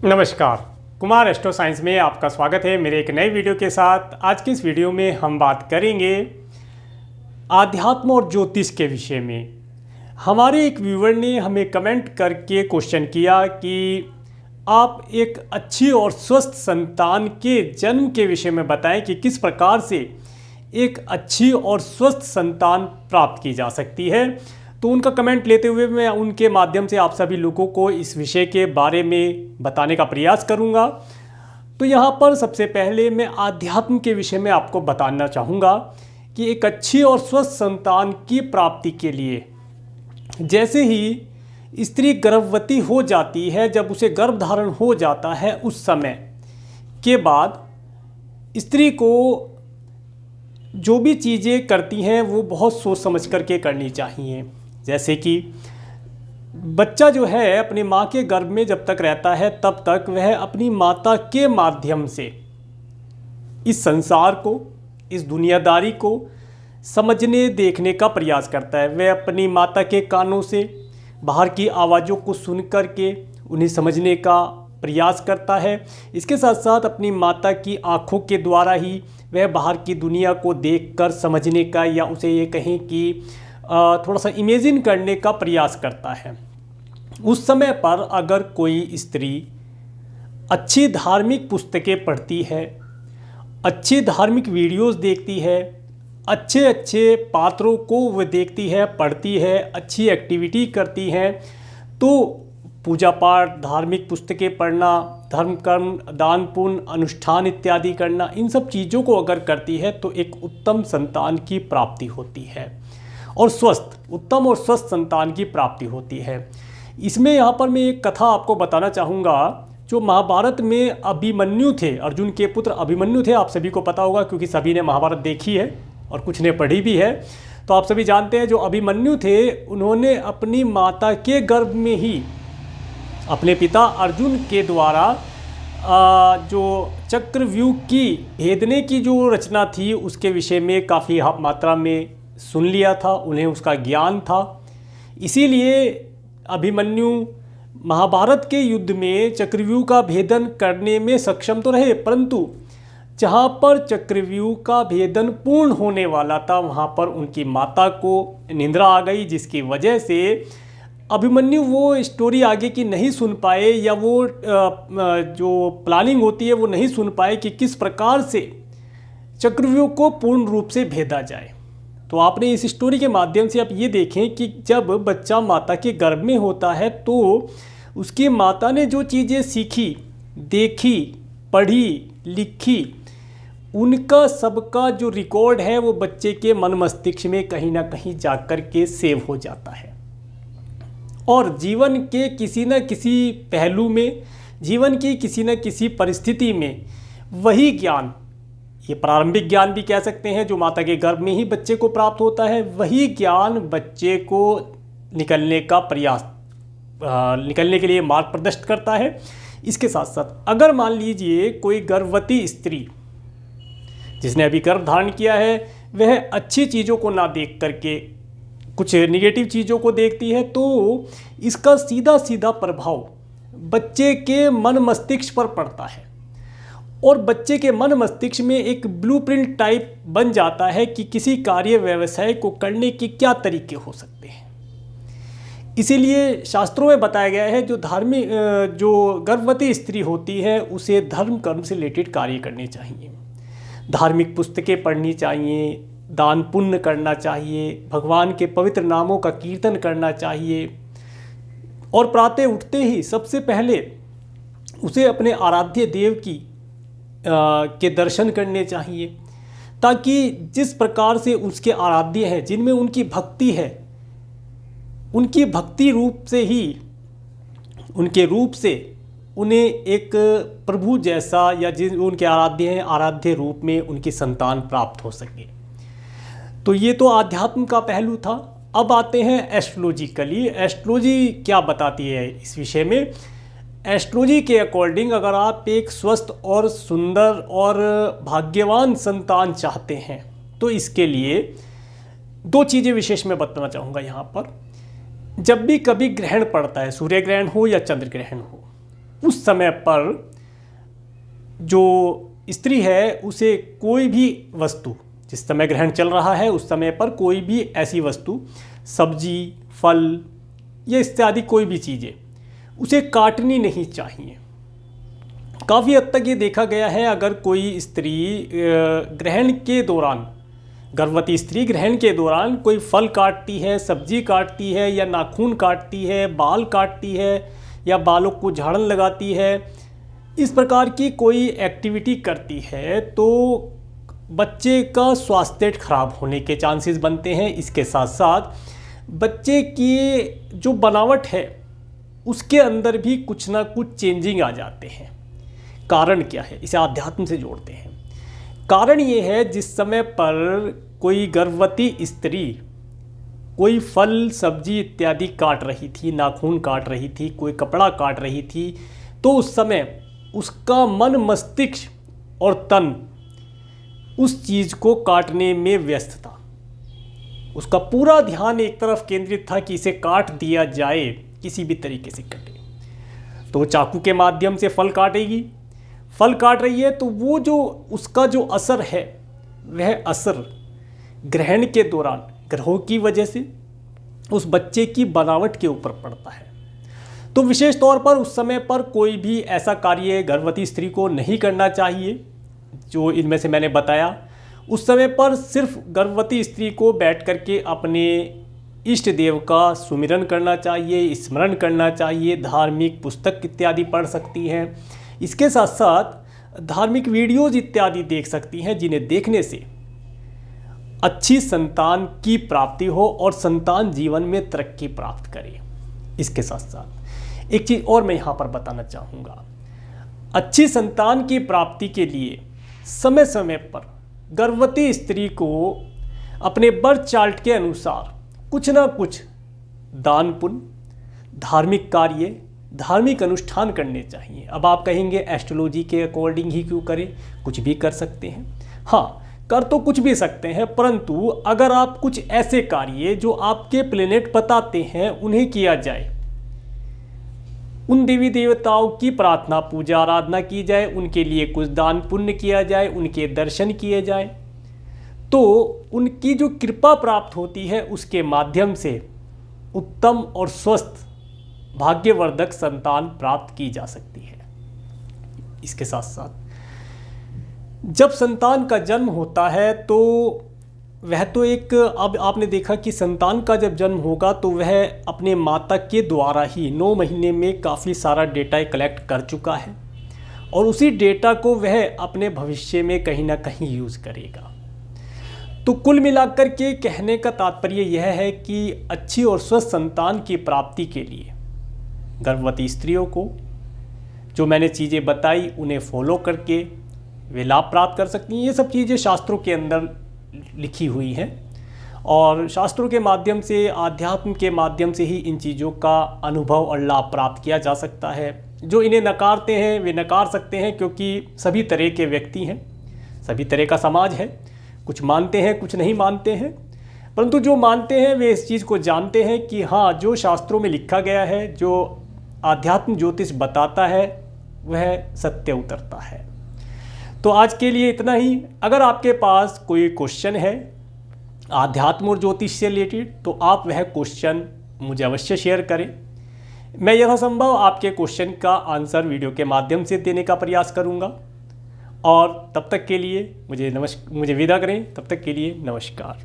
नमस्कार, Kumar astro science में आपका स्वागत है मेरे एक नए वीडियो के साथ। आज की इस वीडियो में हम बात करेंगे आध्यात्म और ज्योतिष के विषय में। हमारे एक व्यूवर ने हमें कमेंट करके क्वेश्चन किया कि आप एक अच्छी और स्वस्थ संतान के जन्म के विषय में बताएं कि किस प्रकार से एक अच्छी और स्वस्थ संतान प्राप्त की जा सकती है। तो उनका कमेंट लेते हुए मैं उनके माध्यम से आप सभी लोगों को इस विषय के बारे में बताने का प्रयास करूंगा। तो यहाँ पर सबसे पहले मैं आध्यात्म के विषय में आपको बताना चाहूँगा कि एक अच्छी और स्वस्थ संतान की प्राप्ति के लिए जैसे ही स्त्री गर्भवती हो जाती है, जब उसे गर्भ धारण हो जाता है, उस समय के बाद स्त्री को जो भी चीज़ें करती हैं वो बहुत सोच समझ करके करनी चाहिए। जैसे कि बच्चा जो है अपनी माँ के गर्भ में जब तक रहता है तब तक वह अपनी माता के माध्यम से इस संसार को, इस दुनियादारी को समझने देखने का प्रयास करता है। वह अपनी माता के कानों से बाहर की आवाज़ों को सुन कर के उन्हें समझने का प्रयास करता है। इसके साथ साथ अपनी माता की आँखों के द्वारा ही वह बाहर की दुनिया को देखकर समझने का, या उसे ये कहें कि थोड़ा सा इमेजिन करने का प्रयास करता है। उस समय पर अगर कोई स्त्री अच्छी धार्मिक पुस्तकें पढ़ती है, अच्छी धार्मिक वीडियोस देखती है, अच्छे अच्छे पात्रों को वह देखती है, पढ़ती है, अच्छी एक्टिविटी करती है, तो पूजा पाठ, धार्मिक पुस्तकें पढ़ना, धर्म कर्म, दान पुण्य, अनुष्ठान इत्यादि करना, इन सब चीज़ों को अगर करती है तो एक उत्तम संतान की प्राप्ति होती है और उत्तम और स्वस्थ संतान की प्राप्ति होती है। इसमें यहाँ पर मैं एक कथा आपको बताना चाहूँगा। जो महाभारत में अभिमन्यु थे, अर्जुन के पुत्र अभिमन्यु थे, आप सभी को पता होगा क्योंकि सभी ने महाभारत देखी है और कुछ ने पढ़ी भी है। तो आप सभी जानते हैं जो अभिमन्यु थे, उन्होंने अपनी माता के गर्भ में ही अपने पिता अर्जुन के द्वारा जो चक्रव्यूह की भेदने की जो रचना थी उसके विषय में काफ़ी मात्रा में सुन लिया था, उन्हें उसका ज्ञान था। इसीलिए अभिमन्यु महाभारत के युद्ध में चक्रव्यूह का भेदन करने में सक्षम तो रहे, परंतु जहाँ पर चक्रव्यूह का भेदन पूर्ण होने वाला था वहाँ पर उनकी माता को निंद्रा आ गई, जिसकी वजह से अभिमन्यु वो स्टोरी आगे की नहीं सुन पाए, या वो जो प्लानिंग होती है वो नहीं सुन पाए कि किस प्रकार से चक्रव्यूह को पूर्ण रूप से भेदा जाए। तो आपने इस स्टोरी के माध्यम से आप ये देखें कि जब बच्चा माता के गर्भ में होता है तो उसकी माता ने जो चीज़ें सीखी, देखी, पढ़ी, लिखी, उनका सबका जो रिकॉर्ड है वो बच्चे के मन मस्तिष्क में कहीं ना कहीं जाकर के सेव हो जाता है। और जीवन के किसी न किसी पहलू में, जीवन की किसी न किसी परिस्थिति में वही ज्ञान, ये प्रारंभिक ज्ञान भी कह सकते हैं, जो माता के गर्भ में ही बच्चे को प्राप्त होता है, वही ज्ञान बच्चे को निकलने के लिए मार्ग प्रशस्त करता है। इसके साथ साथ अगर मान लीजिए कोई गर्भवती स्त्री जिसने अभी गर्भ धारण किया है, वह अच्छी चीज़ों को ना देख करके कुछ निगेटिव चीज़ों को देखती है, तो इसका सीधा सीधा प्रभाव बच्चे के मन मस्तिष्क पर पड़ता है और बच्चे के मन मस्तिष्क में एक ब्लूप्रिंट टाइप बन जाता है कि किसी कार्य व्यवसाय को करने के क्या तरीके हो सकते हैं। इसीलिए शास्त्रों में बताया गया है जो गर्भवती स्त्री होती है उसे धर्म कर्म से रिलेटेड कार्य करने चाहिए, धार्मिक पुस्तकें पढ़नी चाहिए, दान पुण्य करना चाहिए, भगवान के पवित्र नामों का कीर्तन करना चाहिए, और प्रातः उठते ही सबसे पहले उसे अपने आराध्य देव के दर्शन करने चाहिए, ताकि जिस प्रकार से उसके आराध्य हैं, जिनमें उनकी भक्ति है, उनकी भक्ति रूप से ही, उनके रूप से उन्हें एक प्रभु जैसा, या जिन उनके आराध्य हैं, आराध्य रूप में उनकी संतान प्राप्त हो सके। तो ये तो आध्यात्म का पहलू था। अब आते हैं एस्ट्रोलॉजिकली। एस्ट्रोलॉजी क्या बताती है इस विषय में? एस्ट्रोलॉजी के अकॉर्डिंग अगर आप एक स्वस्थ और सुंदर और भाग्यवान संतान चाहते हैं तो इसके लिए दो चीज़ें विशेष मैं बताना चाहूँगा यहाँ पर। जब भी कभी ग्रहण पड़ता है, सूर्य ग्रहण हो या चंद्र ग्रहण हो, उस समय पर जो स्त्री है उसे कोई भी वस्तु, जिस समय ग्रहण चल रहा है उस समय पर कोई भी ऐसी वस्तु, सब्जी, फल या इत्यादि कोई भी चीज़ें उसे काटनी नहीं चाहिए। काफ़ी हद तक ये देखा गया है, अगर कोई स्त्री ग्रहण के दौरान, गर्भवती स्त्री ग्रहण के दौरान कोई फल काटती है, सब्जी काटती है या नाखून काटती है, बाल काटती है या बालों को झाड़न लगाती है, इस प्रकार की कोई एक्टिविटी करती है तो बच्चे का स्वास्थ्य खराब होने के चांसेस बनते हैं। इसके साथ साथ बच्चे की जो बनावट है उसके अंदर भी कुछ ना कुछ चेंजिंग आ जाते हैं। कारण क्या है, इसे आध्यात्म से जोड़ते हैं। कारण ये है, जिस समय पर कोई गर्भवती स्त्री कोई फल सब्जी इत्यादि काट रही थी, नाखून काट रही थी, कोई कपड़ा काट रही थी, तो उस समय उसका मन, मस्तिष्क और तन उस चीज़ को काटने में व्यस्त था। उसका पूरा ध्यान एक तरफ केंद्रित था कि इसे काट दिया जाए, किसी भी तरीके से कटे। तो चाकू के माध्यम से फल काटेगी, फल काट रही है तो वो जो उसका जो असर है वह असर ग्रहण के दौरान ग्रहों की वजह से उस बच्चे की बनावट के ऊपर पड़ता है। तो विशेष तौर पर उस समय पर कोई भी ऐसा कार्य गर्भवती स्त्री को नहीं करना चाहिए जो इनमें से मैंने बताया। उस समय पर सिर्फ गर्भवती स्त्री को बैठ करके अपने इष्ट देव का सुमिरन करना चाहिए, स्मरण करना चाहिए, धार्मिक पुस्तक इत्यादि पढ़ सकती हैं। इसके साथ साथ धार्मिक वीडियोज़ इत्यादि देख सकती हैं, जिन्हें देखने से अच्छी संतान की प्राप्ति हो और संतान जीवन में तरक्की प्राप्त करे। इसके साथ साथ एक चीज़ और मैं यहाँ पर बताना चाहूँगा, अच्छी संतान की प्राप्ति के लिए समय समय पर गर्भवती स्त्री को अपने बर्थ चार्ट के अनुसार कुछ ना कुछ दान पुण्य, धार्मिक कार्य, धार्मिक अनुष्ठान करने चाहिए। अब आप कहेंगे एस्ट्रोलॉजी के अकॉर्डिंग ही क्यों करें, कुछ भी कर सकते हैं। हाँ, कर तो कुछ भी सकते हैं, परंतु अगर आप कुछ ऐसे कार्य जो आपके प्लेनेट बताते हैं उन्हें किया जाए, उन देवी देवताओं की प्रार्थना पूजा आराधना की जाए, उनके लिए कुछ दान पुण्य किया जाए, उनके दर्शन किए जाए, तो उनकी जो कृपा प्राप्त होती है उसके माध्यम से उत्तम और स्वस्थ भाग्यवर्धक संतान प्राप्त की जा सकती है। इसके साथ साथ जब संतान का जन्म होता है तो वह तो एक, अब आपने देखा कि संतान का जब जन्म होगा तो वह अपने माता के द्वारा ही 9 महीने में काफ़ी सारा डेटा कलेक्ट कर चुका है और उसी डेटा को वह अपने भविष्य में कहीं ना कहीं यूज़ करेगा। तो कुल मिलाकर के कहने का तात्पर्य यह है कि अच्छी और स्वस्थ संतान की प्राप्ति के लिए गर्भवती स्त्रियों को जो मैंने चीज़ें बताई उन्हें फॉलो करके वे लाभ प्राप्त कर सकती हैं। ये सब चीज़ें शास्त्रों के अंदर लिखी हुई हैं और शास्त्रों के माध्यम से, आध्यात्म के माध्यम से ही इन चीज़ों का अनुभव और लाभ प्राप्त किया जा सकता है। जो इन्हें नकारते हैं वे नकार सकते हैं, क्योंकि सभी तरह के व्यक्ति हैं, सभी तरह का समाज है, कुछ मानते हैं कुछ नहीं मानते हैं, परंतु जो मानते हैं वे इस चीज़ को जानते हैं कि हाँ, जो शास्त्रों में लिखा गया है, जो आध्यात्म ज्योतिष बताता है वह सत्य उतरता है। तो आज के लिए इतना ही। अगर आपके पास कोई क्वेश्चन है आध्यात्म और ज्योतिष से रिलेटेड तो आप वह क्वेश्चन मुझे अवश्य शेयर करें। मैं यथासंभव आपके क्वेश्चन का आंसर वीडियो के माध्यम से देने का प्रयास करूंगा। और तब तक के लिए मुझे विदा करें। तब तक के लिए नमस्कार।